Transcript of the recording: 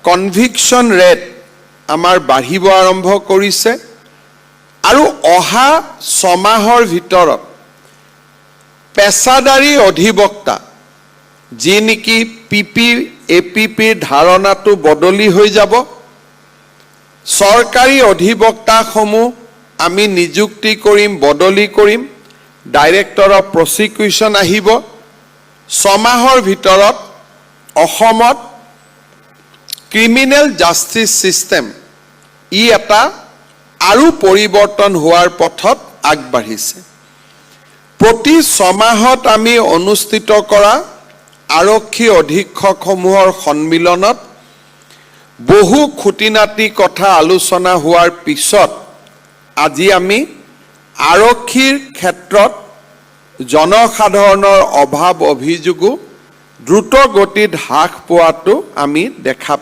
conviction rate আমাৰ বাঢ়িব আৰম্ভ কৰিছে আৰু অহা 6 মাহৰ ভিতৰত পেছাদাৰী অধিবক্তা যি নেকি পিপি এপিপিৰ ধাৰণাটো বদলি হৈ যাব চৰকাৰী অধিবক্তাসমূহ আমি নিযুক্তি কৰিম বদলি কৰিম ডাইৰেক্টৰ অফ প্ৰসিকিউশ্যন আহিব 6 মাহৰ ভিতৰত অসমত ক্ৰিমিনেল জাষ্টিস সিস্টেম ই এটা আৰু পৰিৱৰ্তন হোৱাৰ পথত আগবাঢ়িছে প্ৰতি 6 মাহত আমি অনুষ্ঠিত কৰা আৰক্ষী অধীক্ষকসমূহৰ সন্মিলনত বহু খুঁটিনাটি কথা আলোচনা হোৱাৰ পিছত আজি আমি আৰক্ষীৰ ক্ষেত্ৰত জনসাধাৰণৰ অভাৱ অভিযোগো দ্ৰুত গতিত হ্ৰাস পোৱাটো আমি দেখা